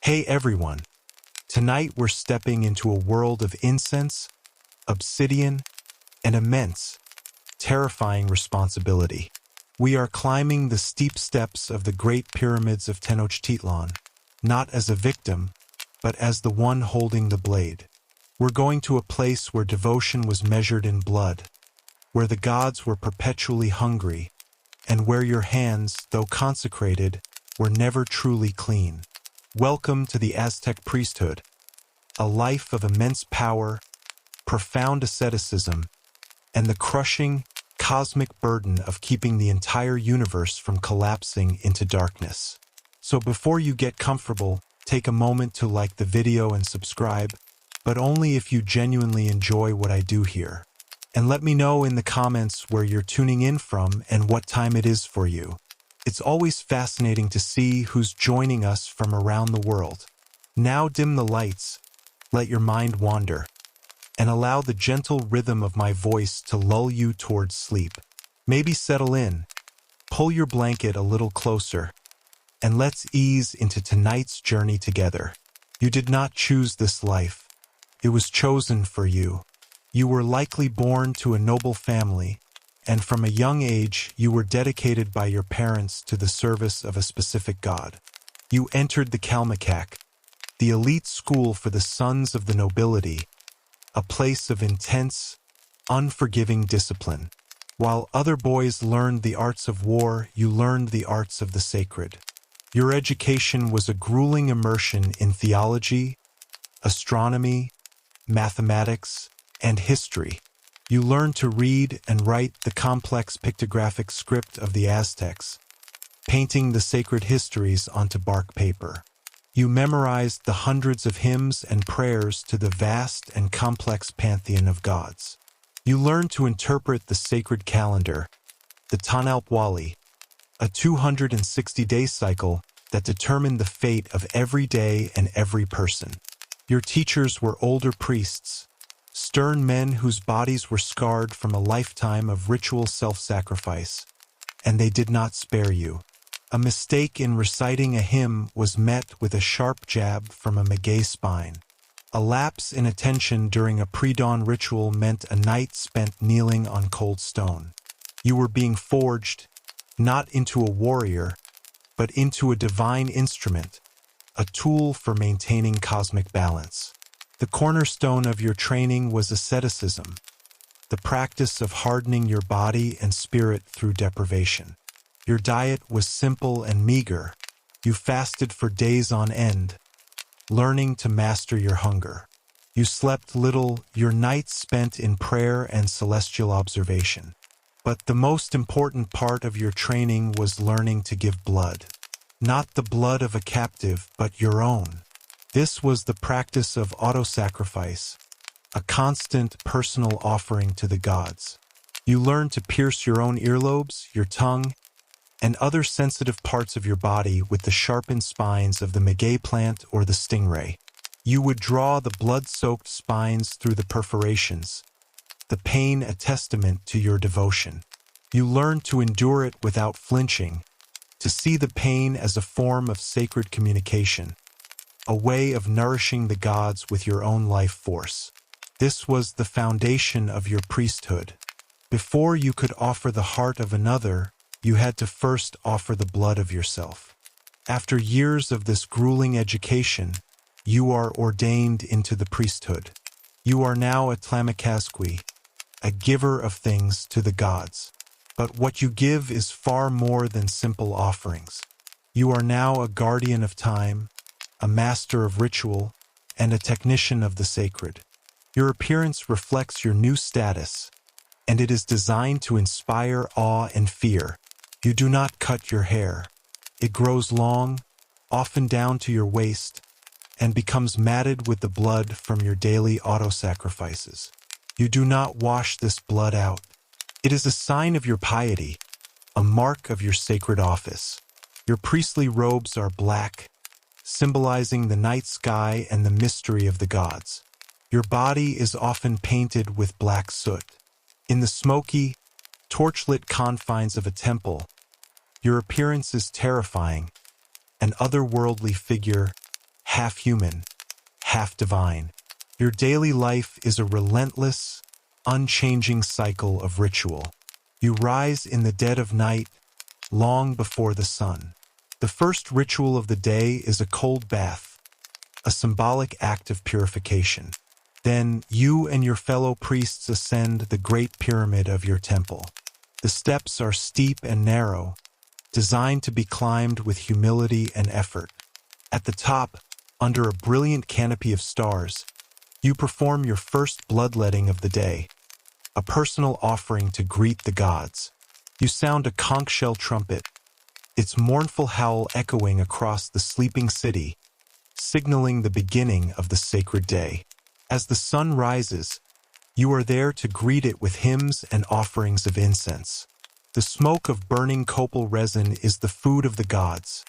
Hey everyone! Tonight we're stepping into a world of incense, obsidian, and immense, terrifying responsibility. We are climbing the steep steps of the Great Pyramids of Tenochtitlan, not as a victim, but as the one holding the blade. We're going to a place where devotion was measured in blood, where the gods were perpetually hungry, and where your hands, though consecrated, were never truly clean. Welcome to the Aztec priesthood, a life of immense power, profound asceticism, and the crushing, cosmic burden of keeping the entire universe from collapsing into darkness. So before you get comfortable, take a moment to like the video and subscribe, but only if you genuinely enjoy what I do here. And let me know in the comments where you're tuning in from and what time it is for you. It's always fascinating to see who's joining us from around the world. Now dim the lights, let your mind wander, and allow the gentle rhythm of my voice to lull you towards sleep. Maybe settle in, pull your blanket a little closer, and let's ease into tonight's journey together. You did not choose this life. It was chosen for you. You were likely born to a noble family, and from a young age you were dedicated by your parents to the service of a specific god. You entered the Kalmakak, the elite school for the sons of the nobility, a place of intense, unforgiving discipline. While other boys learned the arts of war, you learned the arts of the sacred. Your education was a grueling immersion in theology, astronomy, mathematics, and history. You learned to read and write the complex pictographic script of the Aztecs, painting the sacred histories onto bark paper. You memorized the hundreds of hymns and prayers to the vast and complex pantheon of gods. You learned to interpret the sacred calendar, the Tanalpwali, a 260-day cycle that determined the fate of every day and every person. Your teachers were older priests, stern men whose bodies were scarred from a lifetime of ritual self-sacrifice, and they did not spare you. A mistake in reciting a hymn was met with a sharp jab from a maguey spine. A lapse in attention during a pre-dawn ritual meant a night spent kneeling on cold stone. You were being forged, not into a warrior, but into a divine instrument, a tool for maintaining cosmic balance. The cornerstone of your training was asceticism, the practice of hardening your body and spirit through deprivation. Your diet was simple and meager. You fasted for days on end, learning to master your hunger. You slept little, your nights spent in prayer and celestial observation. But the most important part of your training was learning to give blood. Not the blood of a captive, but your own. This was the practice of auto-sacrifice, a constant personal offering to the gods. You learned to pierce your own earlobes, your tongue, and other sensitive parts of your body with the sharpened spines of the maguey plant or the stingray. You would draw the blood-soaked spines through the perforations, the pain a testament to your devotion. You learned to endure it without flinching, to see the pain as a form of sacred communication, a way of nourishing the gods with your own life force. This was the foundation of your priesthood. Before you could offer the heart of another, you had to first offer the blood of yourself. After years of this grueling education, you are ordained into the priesthood. You are now a Tlamakasqui, a giver of things to the gods. But what you give is far more than simple offerings. You are now a guardian of time, a master of ritual, and a technician of the sacred. Your appearance reflects your new status, and it is designed to inspire awe and fear. You do not cut your hair. It grows long, often down to your waist, and becomes matted with the blood from your daily auto-sacrifices. You do not wash this blood out. It is a sign of your piety, a mark of your sacred office. Your priestly robes are black, symbolizing the night sky and the mystery of the gods. Your body is often painted with black soot. In the smoky, torchlit confines of a temple, your appearance is terrifying, an otherworldly figure, half human, half divine. Your daily life is a relentless, unchanging cycle of ritual. You rise in the dead of night, long before the sun. The first ritual of the day is a cold bath, a symbolic act of purification. Then you and your fellow priests ascend the great pyramid of your temple. The steps are steep and narrow, designed to be climbed with humility and effort. At the top, under a brilliant canopy of stars, you perform your first bloodletting of the day, a personal offering to greet the gods. You sound a conch shell trumpet, its mournful howl echoing across the sleeping city, signaling the beginning of the sacred day. As the sun rises, you are there to greet it with hymns and offerings of incense. The smoke of burning copal resin is the food of the gods,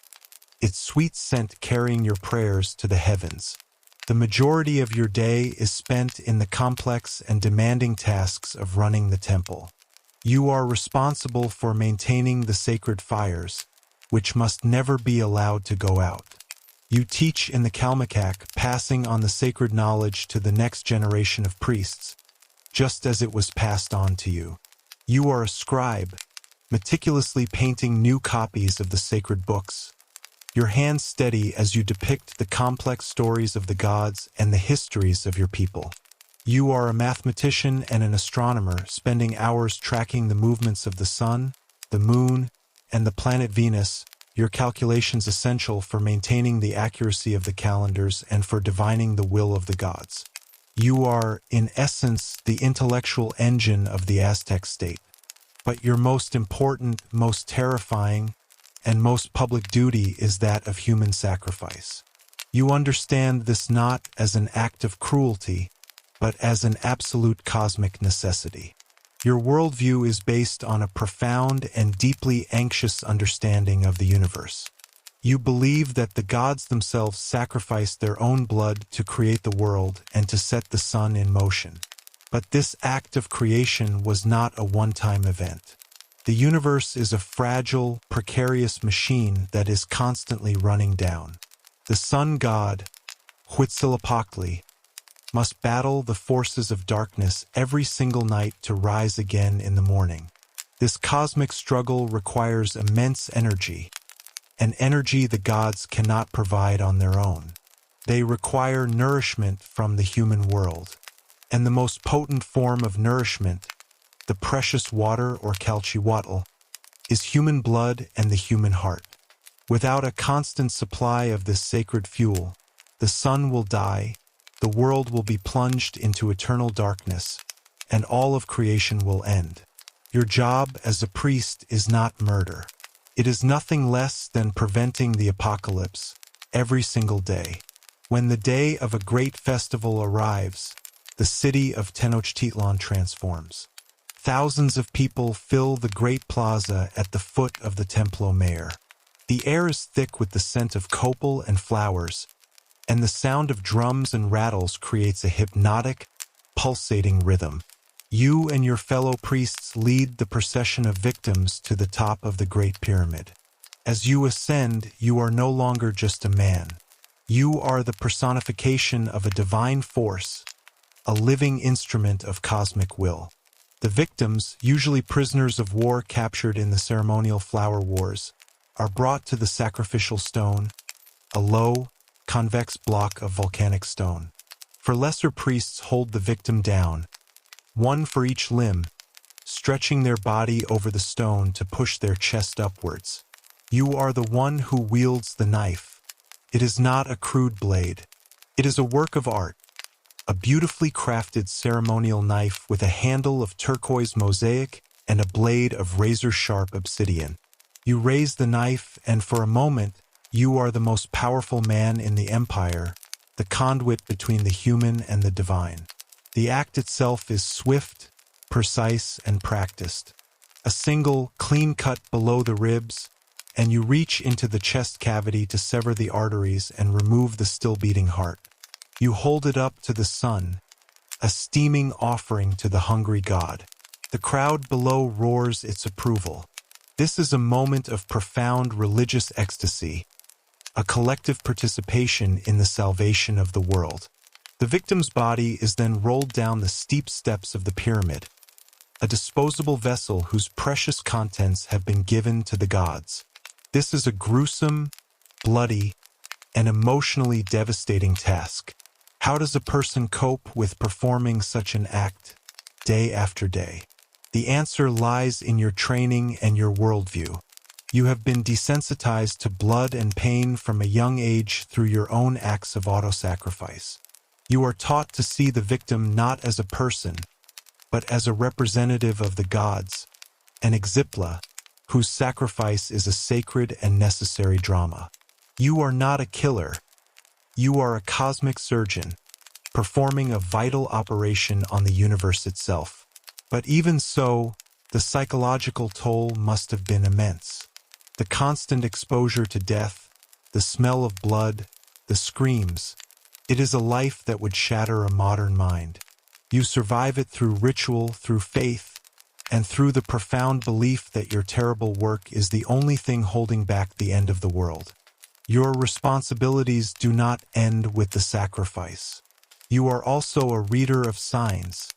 its sweet scent carrying your prayers to the heavens. The majority of your day is spent in the complex and demanding tasks of running the temple. You are responsible for maintaining the sacred fires, which must never be allowed to go out. You teach in the Kalmakak, passing on the sacred knowledge to the next generation of priests, just as it was passed on to you. You are a scribe, meticulously painting new copies of the sacred books, your hands steady as you depict the complex stories of the gods and the histories of your people. You are a mathematician and an astronomer, spending hours tracking the movements of the sun, the moon, and the planet Venus, your calculations essential for maintaining the accuracy of the calendars and for divining the will of the gods. You are, in essence, the intellectual engine of the Aztec state. But your most important, most terrifying, and most public duty is that of human sacrifice. You understand this not as an act of cruelty, but as an absolute cosmic necessity. Your worldview is based on a profound and deeply anxious understanding of the universe. You believe that the gods themselves sacrificed their own blood to create the world and to set the sun in motion. But this act of creation was not a one-time event. The universe is a fragile, precarious machine that is constantly running down. The sun god, Huitzilopochtli, must battle the forces of darkness every single night to rise again in the morning. This cosmic struggle requires immense energy, an energy the gods cannot provide on their own. They require nourishment from the human world, and the most potent form of nourishment, the precious water or calchihuatl, is human blood and the human heart. Without a constant supply of this sacred fuel, the sun will die, the world will be plunged into eternal darkness, and all of creation will end. Your job as a priest is not murder. It is nothing less than preventing the apocalypse every single day. When the day of a great festival arrives, the city of Tenochtitlan transforms. Thousands of people fill the great plaza at the foot of the Templo Mayor. The air is thick with the scent of copal and flowers, and the sound of drums and rattles creates a hypnotic, pulsating rhythm. You and your fellow priests lead the procession of victims to the top of the Great Pyramid. As you ascend, you are no longer just a man. You are the personification of a divine force, a living instrument of cosmic will. The victims, usually prisoners of war captured in the ceremonial flower wars, are brought to the sacrificial stone, a low, convex block of volcanic stone. For lesser priests hold the victim down, one for each limb, stretching their body over the stone to push their chest upwards. You are the one who wields the knife. It is not a crude blade. It is a work of art, a beautifully crafted ceremonial knife with a handle of turquoise mosaic and a blade of razor-sharp obsidian. You raise the knife, and for a moment, you are the most powerful man in the empire, the conduit between the human and the divine. The act itself is swift, precise, and practiced. A single, clean cut below the ribs, and you reach into the chest cavity to sever the arteries and remove the still-beating heart. You hold it up to the sun, a steaming offering to the hungry god. The crowd below roars its approval. This is a moment of profound religious ecstasy, a collective participation in the salvation of the world. The victim's body is then rolled down the steep steps of the pyramid, a disposable vessel whose precious contents have been given to the gods. This is a gruesome, bloody, and emotionally devastating task. How does a person cope with performing such an act day after day? The answer lies in your training and your worldview. You have been desensitized to blood and pain from a young age through your own acts of auto-sacrifice. You are taught to see the victim not as a person, but as a representative of the gods, an exipla, whose sacrifice is a sacred and necessary drama. You are not a killer. You are a cosmic surgeon, performing a vital operation on the universe itself. But even so, the psychological toll must have been immense. The constant exposure to death, the smell of blood, the screams. It is a life that would shatter a modern mind. You survive it through ritual, through faith, and through the profound belief that your terrible work is the only thing holding back the end of the world. Your responsibilities do not end with the sacrifice. You are also a reader of signs,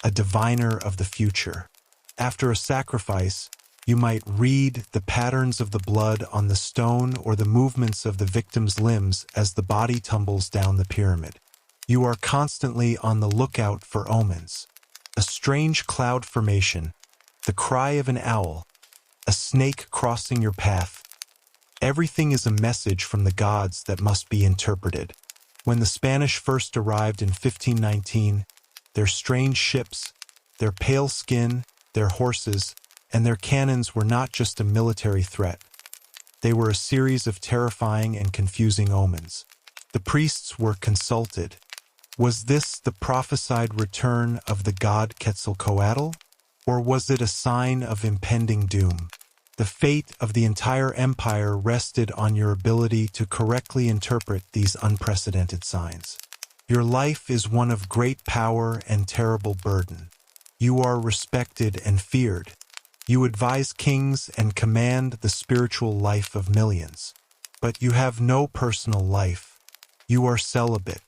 a diviner of the future. After a sacrifice, you might read the patterns of the blood on the stone or the movements of the victim's limbs as the body tumbles down the pyramid. You are constantly on the lookout for omens. A strange cloud formation, the cry of an owl, a snake crossing your path. Everything is a message from the gods that must be interpreted. When the Spanish first arrived in 1519, their strange ships, their pale skin, their horses, and their cannons were not just a military threat. They were a series of terrifying and confusing omens. The priests were consulted. Was this the prophesied return of the god Quetzalcoatl? Or was it a sign of impending doom? The fate of the entire empire rested on your ability to correctly interpret these unprecedented signs. Your life is one of great power and terrible burden. You are respected and feared. You advise kings and command the spiritual life of millions. But you have no personal life. You are celibate.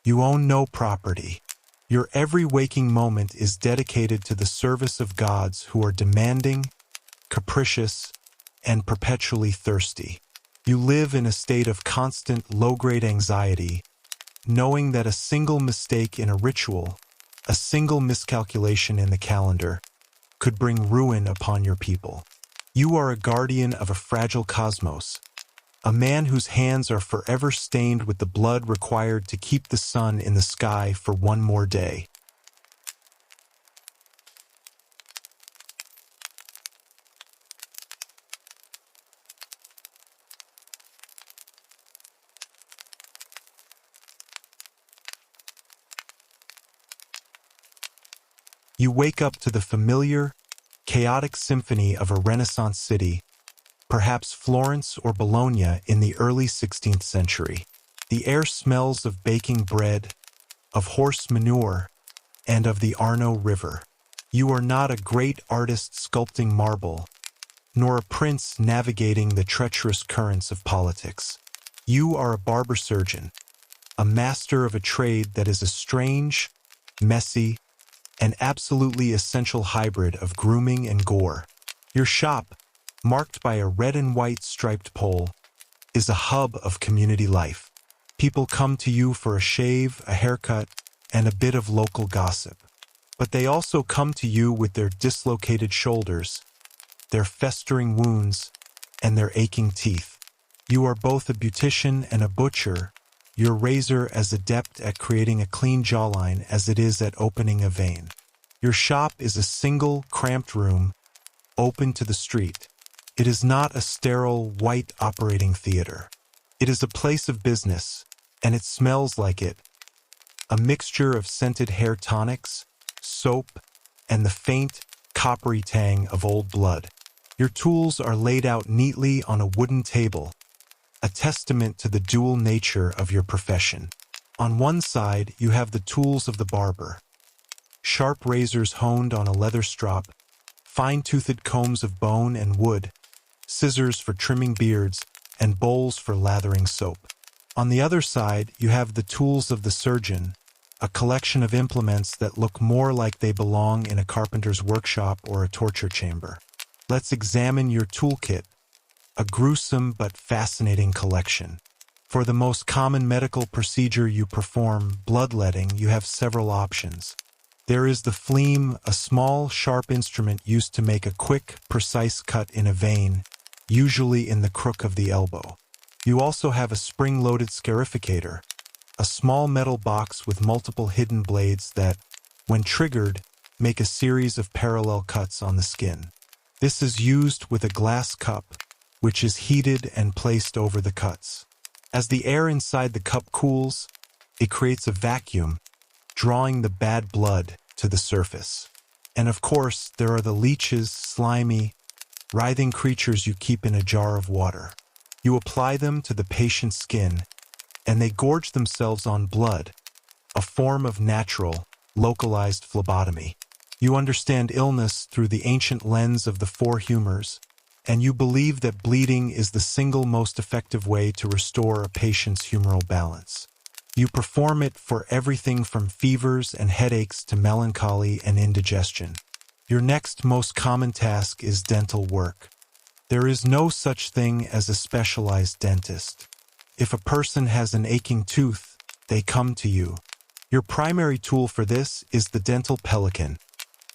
You own no property. Your every waking moment is dedicated to the service of gods who are demanding, capricious, and perpetually thirsty. You live in a state of constant low-grade anxiety, knowing that a single mistake in a ritual, a single miscalculation in the calendar, could bring ruin upon your people. You are a guardian of a fragile cosmos, a man whose hands are forever stained with the blood required to keep the sun in the sky for one more day. You wake up to the familiar, chaotic symphony of a Renaissance city, perhaps Florence or Bologna in the early 16th century. The air smells of baking bread, of horse manure, and of the Arno River. You are not a great artist sculpting marble, nor a prince navigating the treacherous currents of politics. You are a barber-surgeon, a master of a trade that is a strange, messy, an absolutely essential hybrid of grooming and gore. Your shop, marked by a red and white striped pole, is a hub of community life. People come to you for a shave, a haircut, and a bit of local gossip. But they also come to you with their dislocated shoulders, their festering wounds, and their aching teeth. You are both a beautician and a butcher, your razor as adept at creating a clean jawline as it is at opening a vein. Your shop is a single, cramped room, open to the street. It is not a sterile, white operating theater. It is a place of business, and it smells like it. A mixture of scented hair tonics, soap, and the faint, coppery tang of old blood. Your tools are laid out neatly on a wooden table, a testament to the dual nature of your profession. On one side, you have the tools of the barber. Sharp razors honed on a leather strop, fine-toothed combs of bone and wood, scissors for trimming beards, and bowls for lathering soap. On the other side, you have the tools of the surgeon, a collection of implements that look more like they belong in a carpenter's workshop or a torture chamber. Let's examine your toolkit, a gruesome but fascinating collection. For the most common medical procedure you perform, bloodletting, you have several options. There is the phleem, a small, sharp instrument used to make a quick, precise cut in a vein, usually in the crook of the elbow. You also have a spring-loaded scarificator, a small metal box with multiple hidden blades that, when triggered, make a series of parallel cuts on the skin. This is used with a glass cup, which is heated and placed over the cuts. As the air inside the cup cools, it creates a vacuum, drawing the bad blood to the surface. And of course, there are the leeches, slimy, writhing creatures you keep in a jar of water. You apply them to the patient's skin, and they gorge themselves on blood, a form of natural, localized phlebotomy. You understand illness through the ancient lens of the four humors, and you believe that bleeding is the single most effective way to restore a patient's humoral balance. You perform it for everything from fevers and headaches to melancholy and indigestion. Your next most common task is dental work. There is no such thing as a specialized dentist. If a person has an aching tooth, they come to you. Your primary tool for this is the dental pelican,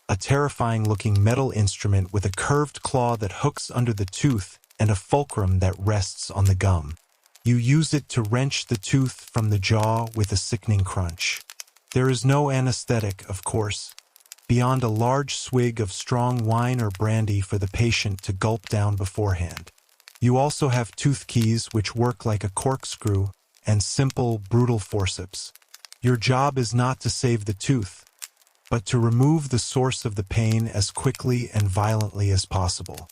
a terrifying-looking metal instrument with a curved claw that hooks under the tooth and a fulcrum that rests on the gum. You use it to wrench the tooth from the jaw with a sickening crunch. There is no anesthetic, of course, beyond a large swig of strong wine or brandy for the patient to gulp down beforehand. You also have tooth keys which work like a corkscrew and simple, brutal forceps. Your job is not to save the tooth, but to remove the source of the pain as quickly and violently as possible.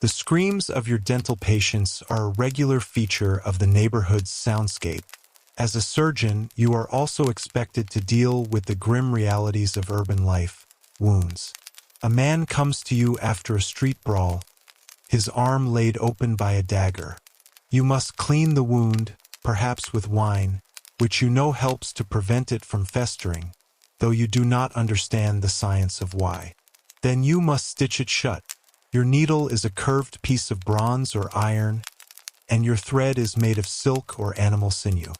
The screams of your dental patients are a regular feature of the neighborhood's soundscape. As a surgeon, you are also expected to deal with the grim realities of urban life, wounds. A man comes to you after a street brawl, his arm laid open by a dagger. You must clean the wound, perhaps with wine, which you know helps to prevent it from festering, though you do not understand the science of why. Then you must stitch it shut. Your needle is a curved piece of bronze or iron, and your thread is made of silk or animal sinew.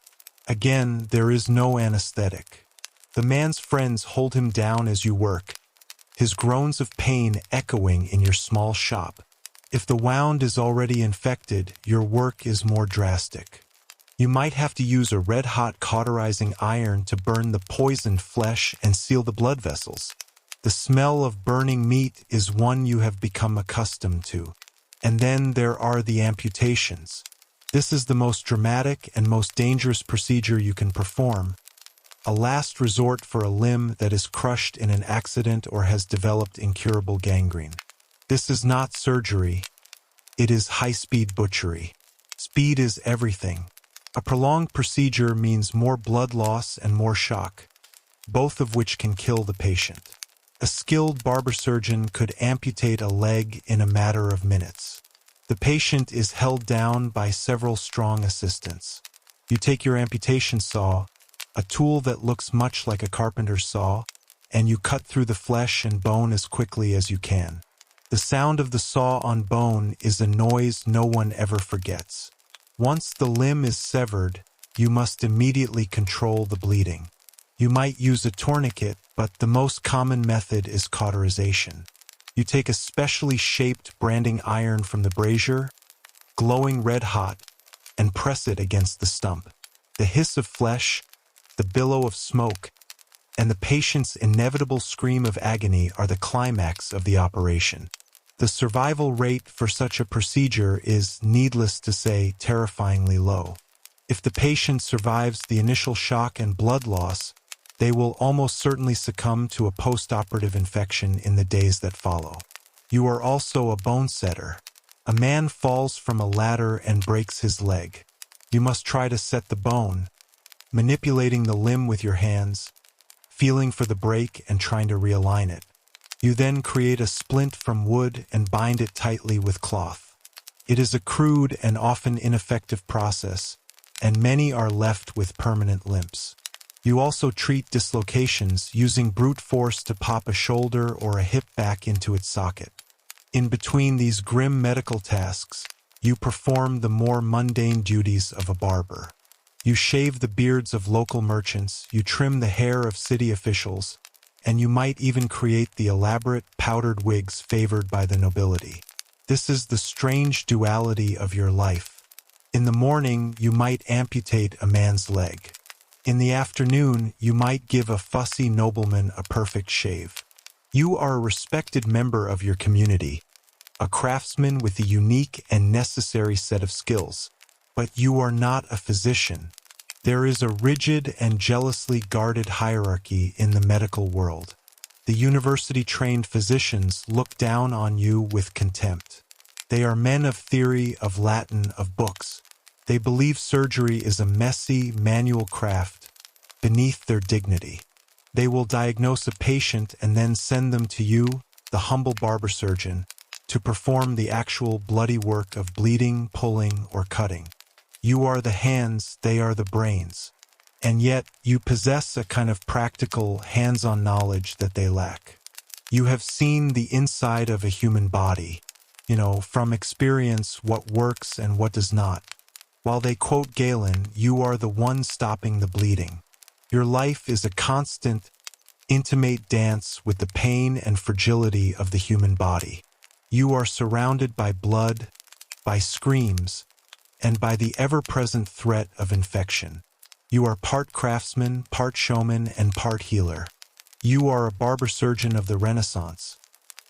Again, there is no anesthetic. The man's friends hold him down as you work, his groans of pain echoing in your small shop. If the wound is already infected, your work is more drastic. You might have to use a red-hot cauterizing iron to burn the poisoned flesh and seal the blood vessels. The smell of burning meat is one you have become accustomed to. And then there are the amputations. This is the most dramatic and most dangerous procedure you can perform, a last resort for a limb that is crushed in an accident or has developed incurable gangrene. This is not surgery. It is high-speed butchery. Speed is everything. A prolonged procedure means more blood loss and more shock, both of which can kill the patient. A skilled barber-surgeon could amputate a leg in a matter of minutes. The patient is held down by several strong assistants. You take your amputation saw, a tool that looks much like a carpenter's saw, and you cut through the flesh and bone as quickly as you can. The sound of the saw on bone is a noise no one ever forgets. Once the limb is severed, you must immediately control the bleeding. You might use a tourniquet, but the most common method is cauterization. You take a specially shaped branding iron from the brazier, glowing red-hot, and press it against the stump. The hiss of flesh, the billow of smoke, and the patient's inevitable scream of agony are the climax of the operation. The survival rate for such a procedure is, needless to say, terrifyingly low. If the patient survives the initial shock and blood loss, they will almost certainly succumb to a post-operative infection in the days that follow. You are also a bone setter. A man falls from a ladder and breaks his leg. You must try to set the bone, manipulating the limb with your hands, feeling for the break and trying to realign it. You then create a splint from wood and bind it tightly with cloth. It is a crude and often ineffective process, and many are left with permanent limps. You also treat dislocations using brute force to pop a shoulder or a hip back into its socket. In between these grim medical tasks, you perform the more mundane duties of a barber. You shave the beards of local merchants, you trim the hair of city officials, and you might even create the elaborate powdered wigs favored by the nobility. This is the strange duality of your life. In the morning, you might amputate a man's leg. In the afternoon, you might give a fussy nobleman a perfect shave. You are a respected member of your community, a craftsman with a unique and necessary set of skills. But you are not a physician. There is a rigid and jealously guarded hierarchy in the medical world. The university-trained physicians look down on you with contempt. They are men of theory, of Latin, of books. They believe surgery is a messy, manual craft beneath their dignity. They will diagnose a patient and then send them to you, the humble barber-surgeon, to perform the actual bloody work of bleeding, pulling, or cutting. You are the hands, they are the brains. And yet, you possess a kind of practical, hands-on knowledge that they lack. You have seen the inside of a human body, from experience what works and what does not. While they quote Galen, you are the one stopping the bleeding. Your life is a constant, intimate dance with the pain and fragility of the human body. You are surrounded by blood, by screams, and by the ever-present threat of infection. You are part craftsman, part showman, and part healer. You are a barber-surgeon of the Renaissance,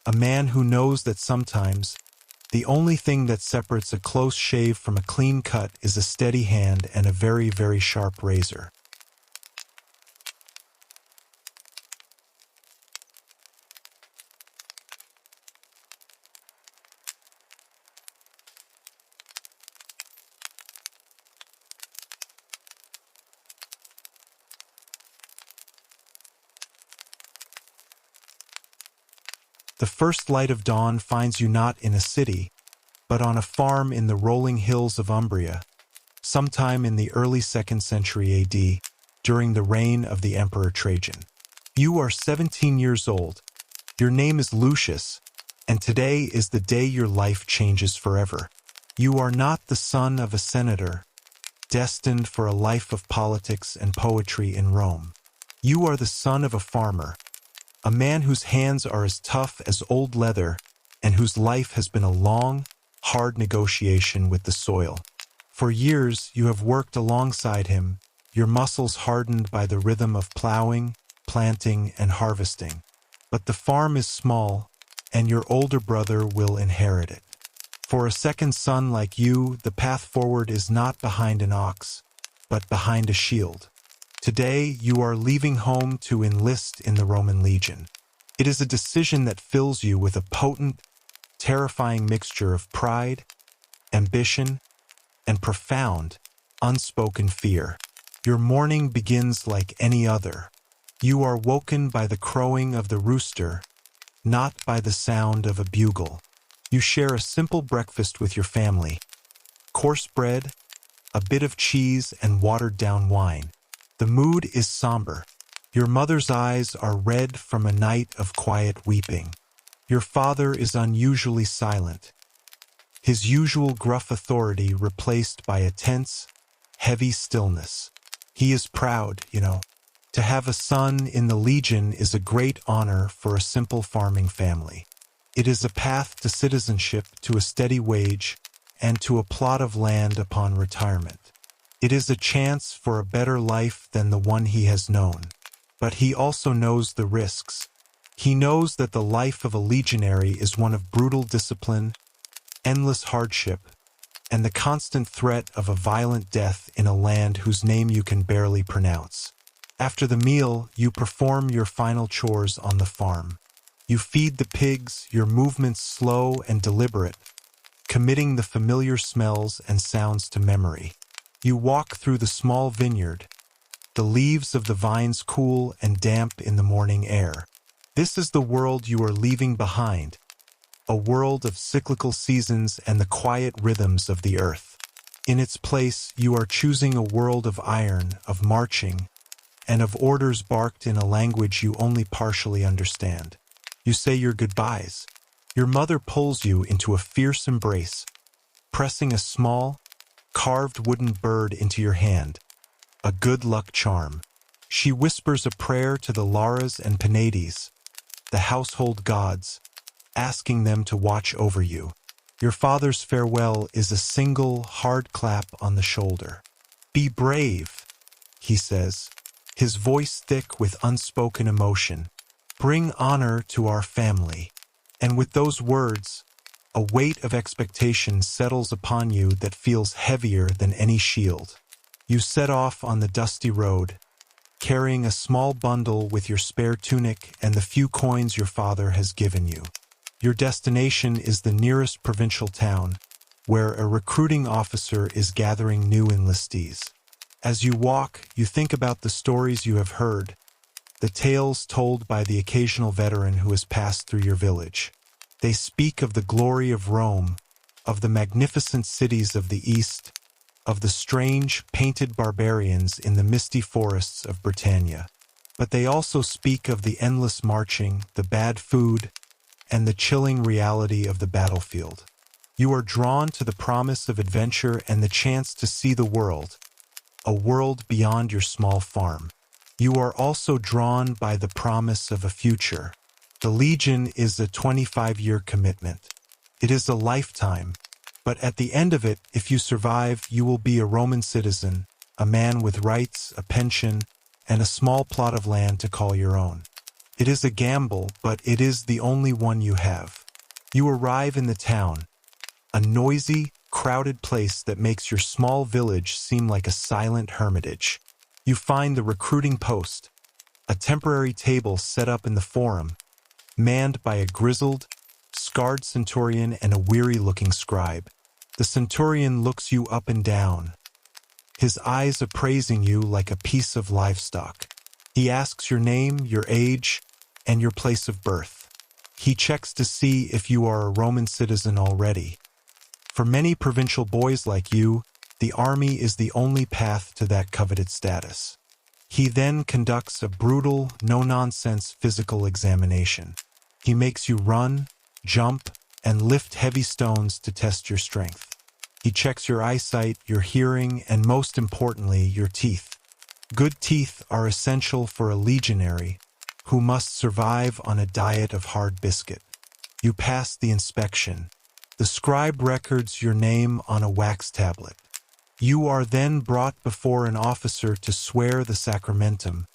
a man who knows that sometimes the only thing that separates a close shave from a clean cut is a steady hand and a very, very sharp razor. The first light of dawn finds you not in a city, but on a farm in the rolling hills of Umbria, sometime in the early 2nd century AD, during the reign of the Emperor Trajan. You are 17 years old. Your name is Lucius, and today is the day your life changes forever. You are not the son of a senator, destined for a life of politics and poetry in Rome. You are the son of a farmer, a man whose hands are as tough as old leather and whose life has been a long, hard negotiation with the soil. For years you have worked alongside him, your muscles hardened by the rhythm of plowing, planting, and harvesting. But the farm is small, and your older brother will inherit it. For a second son like you, the path forward is not behind an ox, but behind a shield. Today, you are leaving home to enlist in the Roman legion. It is a decision that fills you with a potent, terrifying mixture of pride, ambition, and profound, unspoken fear. Your morning begins like any other. You are woken by the crowing of the rooster, not by the sound of a bugle. You share a simple breakfast with your family. Coarse bread, a bit of cheese, and watered-down wine. The mood is somber. Your mother's eyes are red from a night of quiet weeping. Your father is unusually silent, his usual gruff authority replaced by a tense, heavy stillness. He is proud, To have a son in the Legion is a great honor for a simple farming family. It is a path to citizenship, to a steady wage, and to a plot of land upon retirement. It is a chance for a better life than the one he has known. But he also knows the risks. He knows that the life of a legionary is one of brutal discipline, endless hardship, and the constant threat of a violent death in a land whose name you can barely pronounce. After the meal, you perform your final chores on the farm. You feed the pigs, your movements slow and deliberate, committing the familiar smells and sounds to memory. You walk through the small vineyard, the leaves of the vines cool and damp in the morning air. This is the world you are leaving behind, a world of cyclical seasons and the quiet rhythms of the earth. In its place, you are choosing a world of iron, of marching, and of orders barked in a language you only partially understand. You say your goodbyes. Your mother pulls you into a fierce embrace, pressing a small, carved wooden bird into your hand, a good luck charm. She whispers a prayer to the Laras and Penades, the household gods, asking them to watch over you. Your father's farewell is a single, hard clap on the shoulder. Be brave, he says, his voice thick with unspoken emotion. Bring honor to our family. And with those words, a weight of expectation settles upon you that feels heavier than any shield. You set off on the dusty road, carrying a small bundle with your spare tunic and the few coins your father has given you. Your destination is the nearest provincial town, where a recruiting officer is gathering new enlistees. As you walk, you think about the stories you have heard, the tales told by the occasional veteran who has passed through your village. They speak of the glory of Rome, of the magnificent cities of the East, of the strange, painted barbarians in the misty forests of Britannia. But they also speak of the endless marching, the bad food, and the chilling reality of the battlefield. You are drawn to the promise of adventure and the chance to see the world, a world beyond your small farm. You are also drawn by the promise of a future. The Legion is a 25-year commitment. It is a lifetime, but at the end of it, if you survive, you will be a Roman citizen, a man with rights, a pension, and a small plot of land to call your own. It is a gamble, but it is the only one you have. You arrive in the town, a noisy, crowded place that makes your small village seem like a silent hermitage. You find the recruiting post, a temporary table set up in the forum, manned by a grizzled, scarred centurion and a weary-looking scribe. The centurion looks you up and down, his eyes appraising you like a piece of livestock. He asks your name, your age, and your place of birth. He checks to see if you are a Roman citizen already. For many provincial boys like you, the army is the only path to that coveted status. He then conducts a brutal, no-nonsense physical examination. He makes you run, jump, and lift heavy stones to test your strength. He checks your eyesight, your hearing, and most importantly, your teeth. Good teeth are essential for a legionary who must survive on a diet of hard biscuit. You pass the inspection. The scribe records your name on a wax tablet. You are then brought before an officer to swear the sacramentum,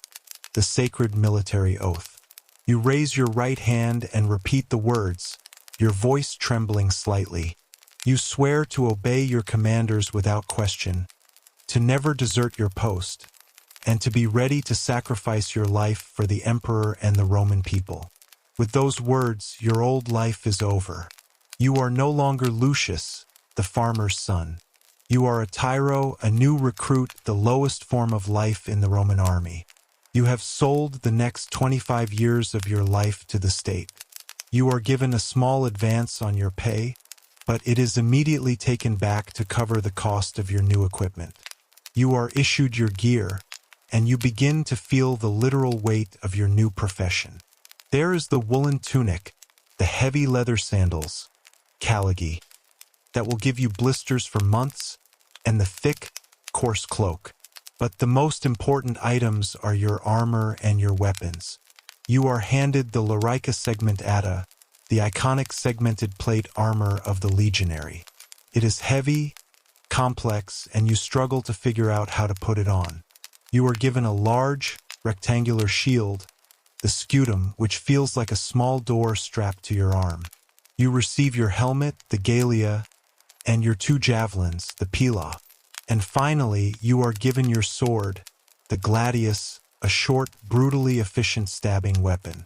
the sacred military oath. You raise your right hand and repeat the words, your voice trembling slightly. You swear to obey your commanders without question, to never desert your post, and to be ready to sacrifice your life for the emperor and the Roman people. With those words, your old life is over. You are no longer Lucius, the farmer's son. You are a tyro, a new recruit, the lowest form of life in the Roman army. You have sold the next 25 years of your life to the state. You are given a small advance on your pay, but it is immediately taken back to cover the cost of your new equipment. You are issued your gear, and you begin to feel the literal weight of your new profession. There is the woolen tunic, the heavy leather sandals, caligy, that will give you blisters for months, and the thick, coarse cloak. But the most important items are your armor and your weapons. You are handed the Larica segmentata, the iconic segmented plate armor of the legionary. It is heavy, complex, and you struggle to figure out how to put it on. You are given a large, rectangular shield, the scutum, which feels like a small door strapped to your arm. You receive your helmet, the galea, and your 2 javelins, the pila. And finally, you are given your sword, the gladius, a short, brutally efficient stabbing weapon.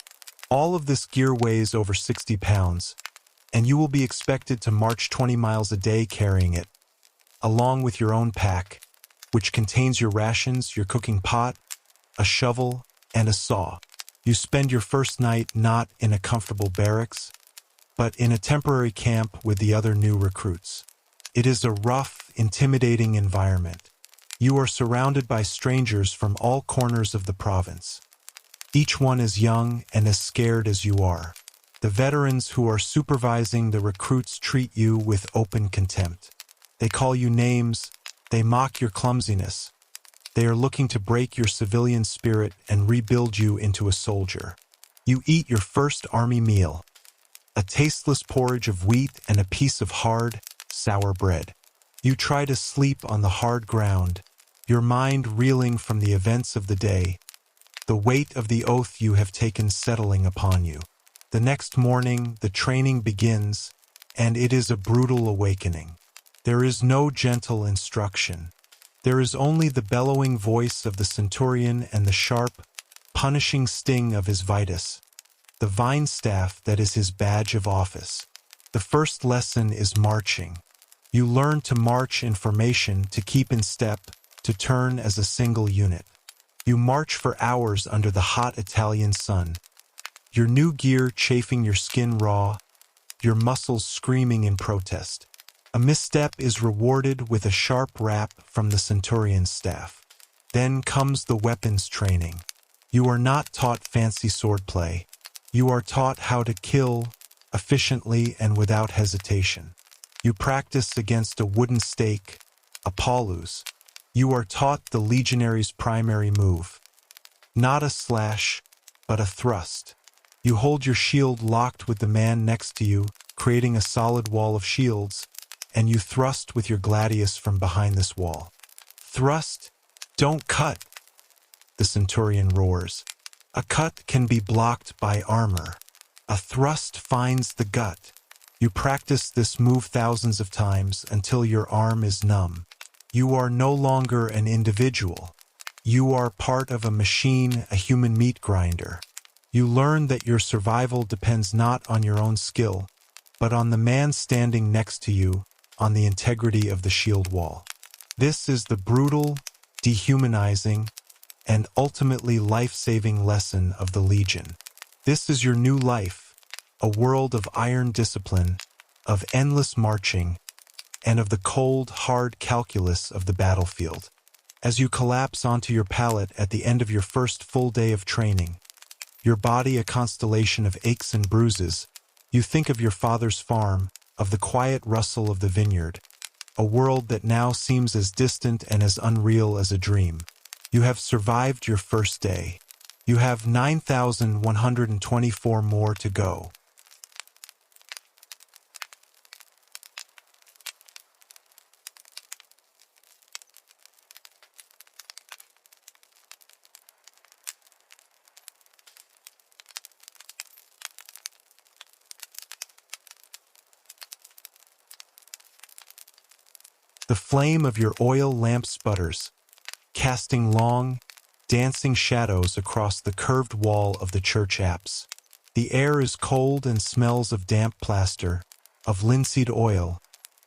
All of this gear weighs over 60 pounds, and you will be expected to march 20 miles a day carrying it, along with your own pack, which contains your rations, your cooking pot, a shovel, and a saw. You spend your first night not in a comfortable barracks, but in a temporary camp with the other new recruits. It is a rough, intimidating environment. You are surrounded by strangers from all corners of the province. Each one is young and as scared as you are. The veterans who are supervising the recruits treat you with open contempt. They call you names, they mock your clumsiness. They are looking to break your civilian spirit and rebuild you into a soldier. You eat your first army meal, a tasteless porridge of wheat and a piece of hard, sour bread. You try to sleep on the hard ground, your mind reeling from the events of the day, the weight of the oath you have taken settling upon you. The next morning, the training begins, and it is a brutal awakening. There is no gentle instruction. There is only the bellowing voice of the centurion and the sharp, punishing sting of his vitus, the vine staff that is his badge of office. The first lesson is marching. You learn to march in formation, to keep in step, to turn as a single unit. You march for hours under the hot Italian sun, your new gear chafing your skin raw, your muscles screaming in protest. A misstep is rewarded with a sharp rap from the centurion's staff. Then comes the weapons training. You are not taught fancy swordplay. You are taught how to kill efficiently and without hesitation. You practice against a wooden stake, a paulus. You are taught the legionary's primary move. Not a slash, but a thrust. You hold your shield locked with the man next to you, creating a solid wall of shields, and you thrust with your gladius from behind this wall. Thrust, don't cut, the centurion roars. A cut can be blocked by armor. A thrust finds the gut. You practice this move thousands of times until your arm is numb. You are no longer an individual. You are part of a machine, a human meat grinder. You learn that your survival depends not on your own skill, but on the man standing next to you, on the integrity of the shield wall. This is the brutal, dehumanizing, and ultimately life-saving lesson of the Legion. This is your new life, a world of iron discipline, of endless marching, and of the cold, hard calculus of the battlefield. As you collapse onto your pallet at the end of your first full day of training, your body a constellation of aches and bruises, you think of your father's farm, of the quiet rustle of the vineyard, a world that now seems as distant and as unreal as a dream. You have survived your first day. You have 9,124 more to go. The flame of your oil lamp sputters, casting long, dancing shadows across the curved wall of the church apse. The air is cold and smells of damp plaster, of linseed oil,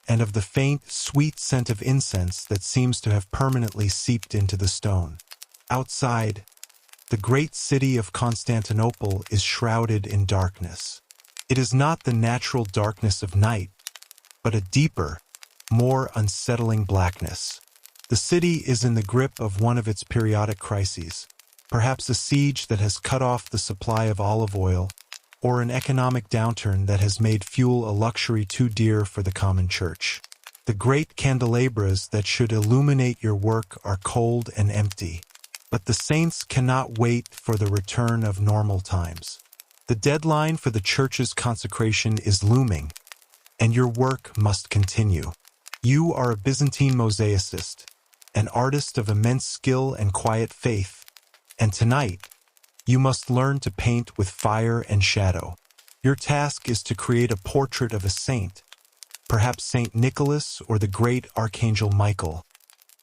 and of the faint, sweet scent of incense that seems to have permanently seeped into the stone. Outside, the great city of Constantinople is shrouded in darkness. It is not the natural darkness of night, but a deeper, more unsettling blackness. The city is in the grip of one of its periodic crises, perhaps a siege that has cut off the supply of olive oil, or an economic downturn that has made fuel a luxury too dear for the common church. The great candelabras that should illuminate your work are cold and empty, but the saints cannot wait for the return of normal times. The deadline for the church's consecration is looming, and your work must continue. You are a Byzantine mosaicist, an artist of immense skill and quiet faith, and tonight, you must learn to paint with fire and shadow. Your task is to create a portrait of a saint, perhaps Saint Nicholas or the great Archangel Michael,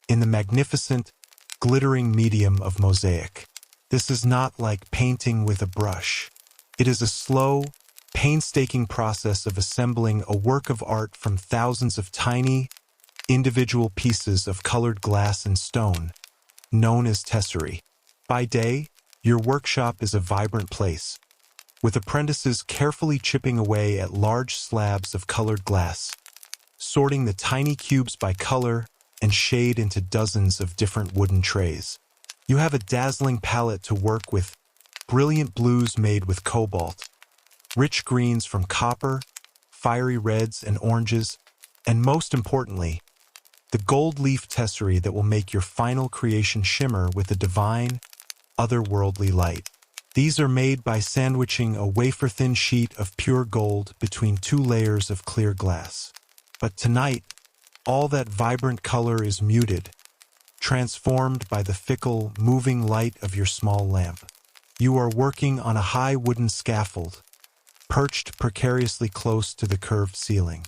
in the magnificent, glittering medium of mosaic. This is not like painting with a brush. It is a slow, painstaking process of assembling a work of art from thousands of tiny, individual pieces of colored glass and stone, known as tesserae. By day, your workshop is a vibrant place, with apprentices carefully chipping away at large slabs of colored glass, sorting the tiny cubes by color and shade into dozens of different wooden trays. You have a dazzling palette to work with, brilliant blues made with cobalt, rich greens from copper, fiery reds and oranges, and most importantly, the gold leaf tesserae that will make your final creation shimmer with a divine, otherworldly light. These are made by sandwiching a wafer-thin sheet of pure gold between two layers of clear glass. But tonight, all that vibrant color is muted, transformed by the fickle, moving light of your small lamp. You are working on a high wooden scaffold, perched precariously close to the curved ceiling.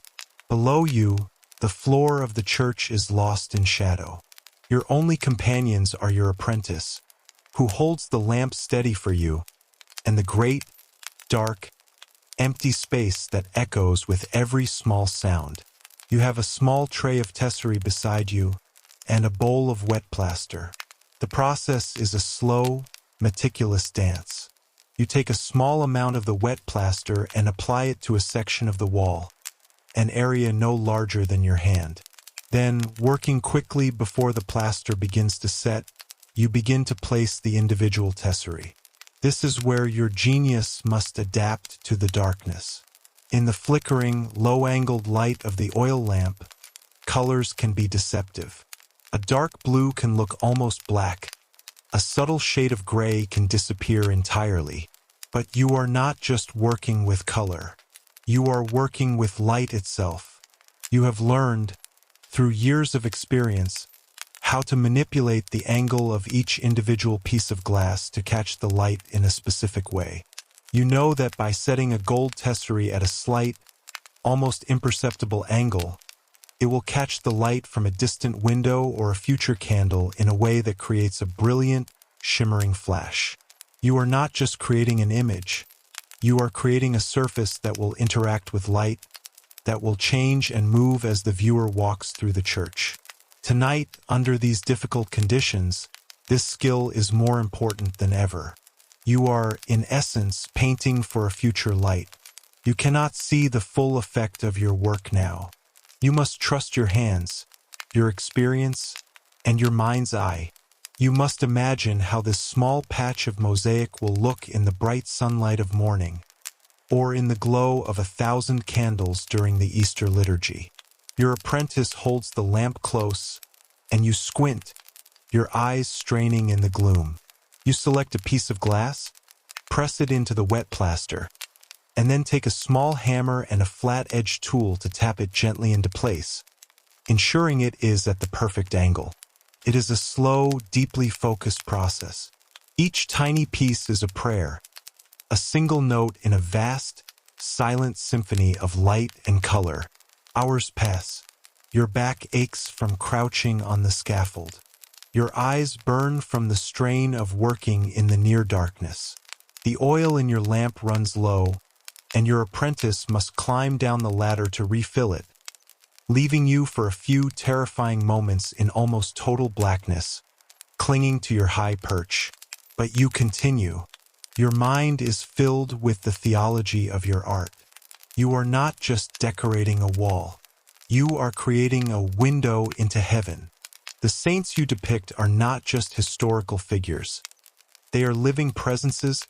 Below you, the floor of the church is lost in shadow. Your only companions are your apprentice, who holds the lamp steady for you, and the great, dark, empty space that echoes with every small sound. You have a small tray of tesserae beside you, and a bowl of wet plaster. The process is a slow, meticulous dance. You take a small amount of the wet plaster and apply it to a section of the wall, an area no larger than your hand. Then, working quickly before the plaster begins to set, you begin to place the individual tesserae. This is where your genius must adapt to the darkness. In the flickering, low-angled light of the oil lamp, colors can be deceptive. A dark blue can look almost black. A subtle shade of gray can disappear entirely. But you are not just working with color. You are working with light itself. You have learned, through years of experience, how to manipulate the angle of each individual piece of glass to catch the light in a specific way. You know that by setting a gold tesserae at a slight, almost imperceptible angle, it will catch the light from a distant window or a future candle in a way that creates a brilliant, shimmering flash. You are not just creating an image. You are creating a surface that will interact with light, that will change and move as the viewer walks through the church. Tonight, under these difficult conditions, this skill is more important than ever. You are, in essence, painting for a future light. You cannot see the full effect of your work now. You must trust your hands, your experience, and your mind's eye. You must imagine how this small patch of mosaic will look in the bright sunlight of morning, or in the glow of 1,000 candles during the Easter liturgy. Your apprentice holds the lamp close, and you squint, your eyes straining in the gloom. You select a piece of glass, press it into the wet plaster, and then take a small hammer and a flat-edged tool to tap it gently into place, ensuring it is at the perfect angle. It is a slow, deeply focused process. Each tiny piece is a prayer, a single note in a vast, silent symphony of light and color. Hours pass. Your back aches from crouching on the scaffold. Your eyes burn from the strain of working in the near darkness. The oil in your lamp runs low, and your apprentice must climb down the ladder to refill it, leaving you for a few terrifying moments in almost total blackness, clinging to your high perch. But you continue. Your mind is filled with the theology of your art. You are not just decorating a wall. You are creating a window into heaven. The saints you depict are not just historical figures. They are living presences,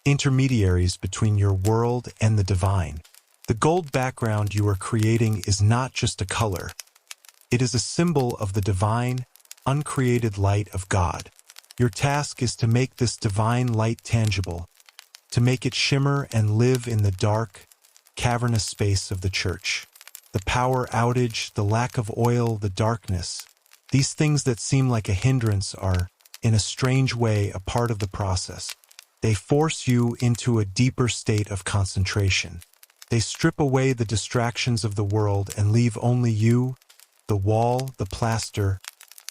intermediaries between your world and the divine. The gold background you are creating is not just a color. It is a symbol of the divine, uncreated light of God. Your task is to make this divine light tangible, to make it shimmer and live in the dark, cavernous space of the church. The power outage, the lack of oil, the darkness, these things that seem like a hindrance are, in a strange way, a part of the process. They force you into a deeper state of concentration. They strip away the distractions of the world and leave only you, the wall, the plaster,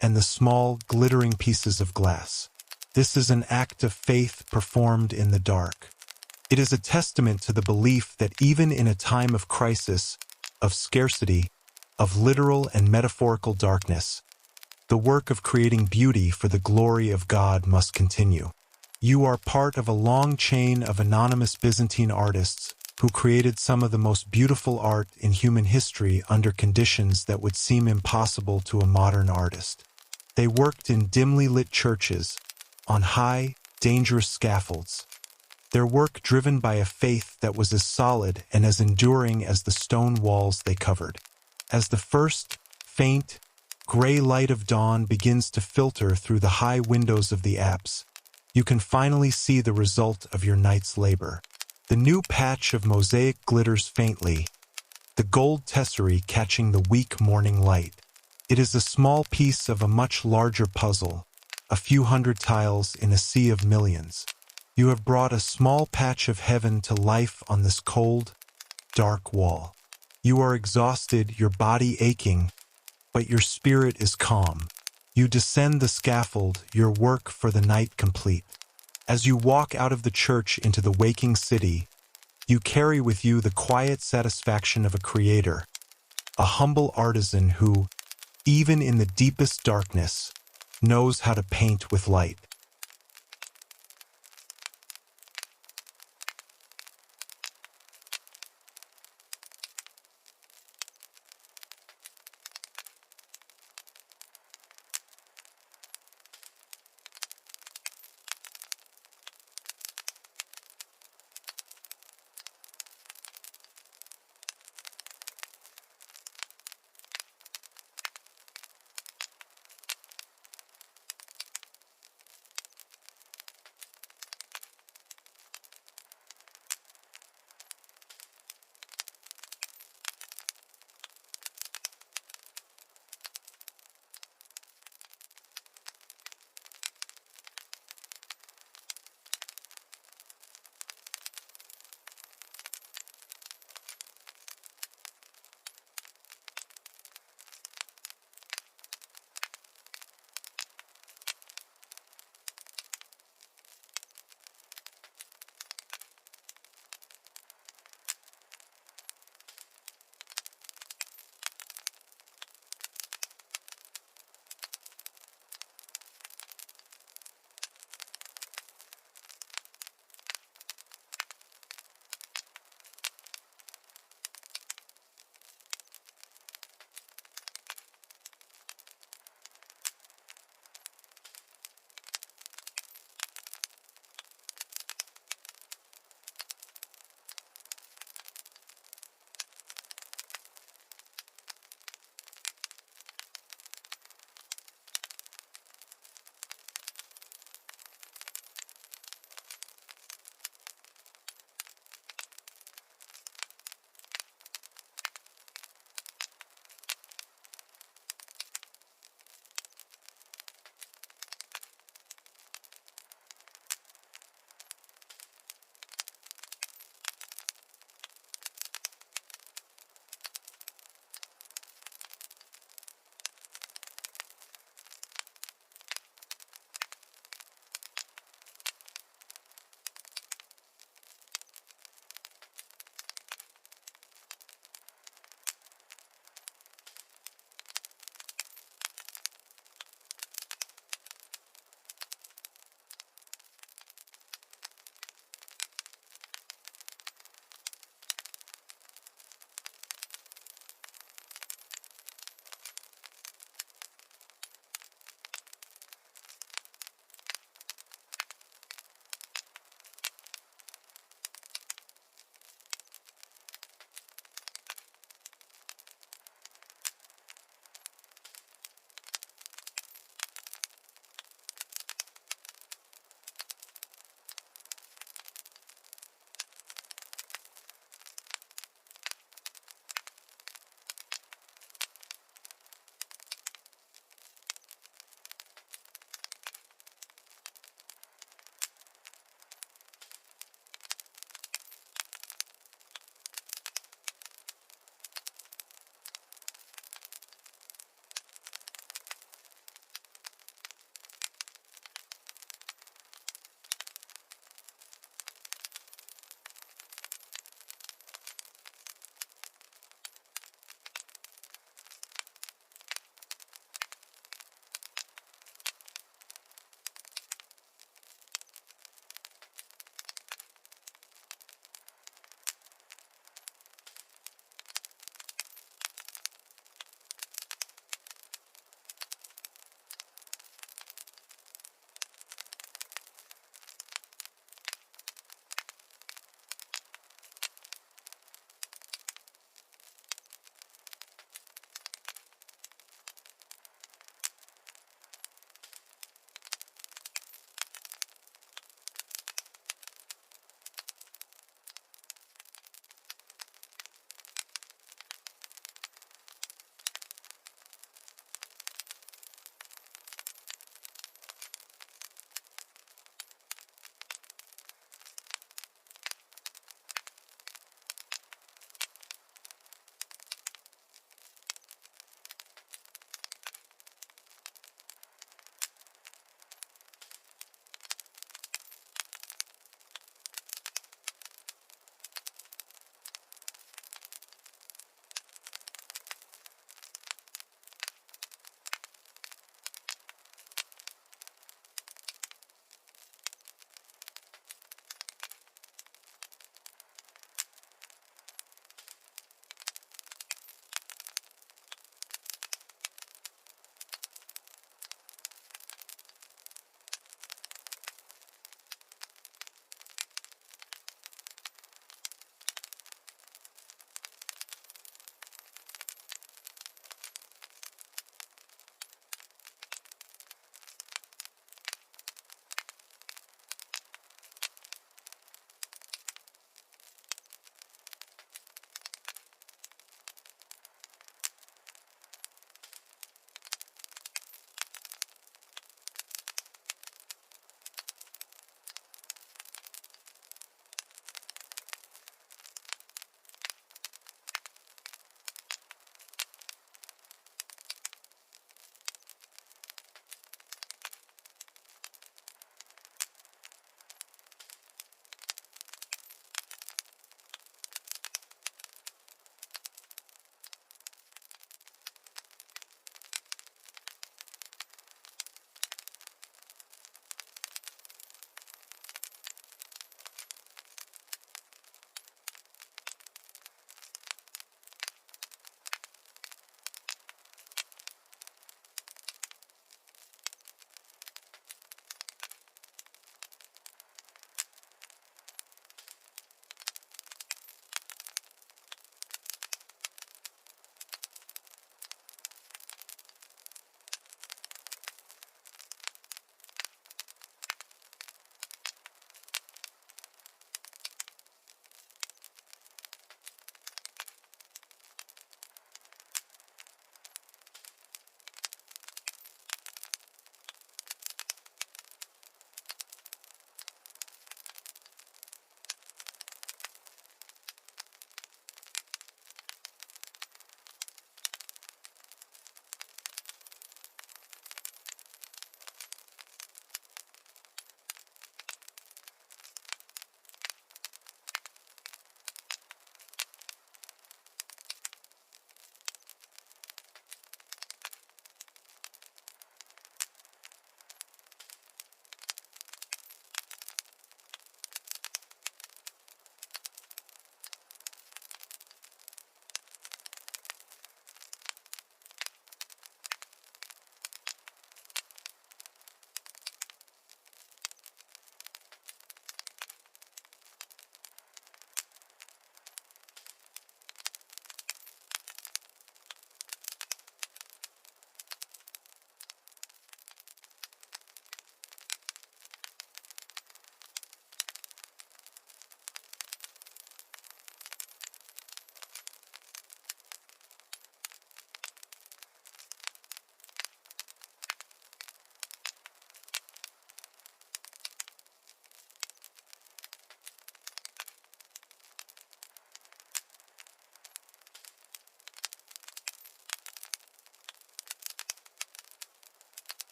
and the small, glittering pieces of glass. This is an act of faith performed in the dark. It is a testament to the belief that even in a time of crisis, of scarcity, of literal and metaphorical darkness, the work of creating beauty for the glory of God must continue. You are part of a long chain of anonymous Byzantine artists who created some of the most beautiful art in human history under conditions that would seem impossible to a modern artist. They worked in dimly lit churches, on high, dangerous scaffolds, their work driven by a faith that was as solid and as enduring as the stone walls they covered. As the first, faint, gray light of dawn begins to filter through the high windows of the apse, you can finally see the result of your night's labor. The new patch of mosaic glitters faintly, the gold tesserae catching the weak morning light. It is a small piece of a much larger puzzle, a few hundred tiles in a sea of millions. You have brought a small patch of heaven to life on this cold, dark wall. You are exhausted, your body aching, but your spirit is calm. You descend the scaffold, your work for the night complete. As you walk out of the church into the waking city, you carry with you the quiet satisfaction of a creator, a humble artisan who, even in the deepest darkness, knows how to paint with light.